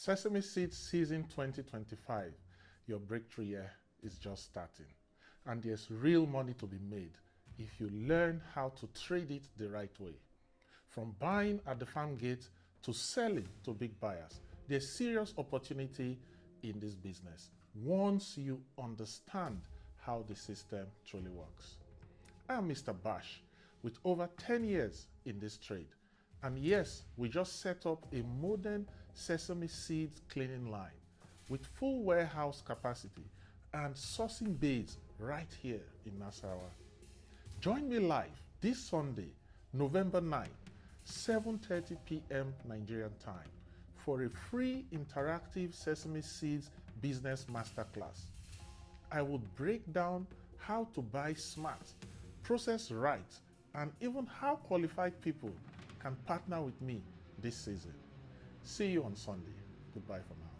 Sesame Seeds Season 2025, your breakthrough year is just starting. And there's real money to be made if you learn how to trade it the right way. From buying at the farm gate to selling to big buyers, there's serious opportunity in this business once you understand how the system truly works. I'm Mr. Bash with over 10 years in this trade. And yes, we just set up a modern sesame seeds cleaning line with full warehouse capacity and sourcing bays right here in Nasarawa. Join me live this Sunday, November 9, 7:30 p.m. Nigerian time for a free interactive Sesame Seeds Business Masterclass. I will break down how to buy smart, process right, and even how qualified people can partner with me this season. See you on Sunday. Goodbye for now.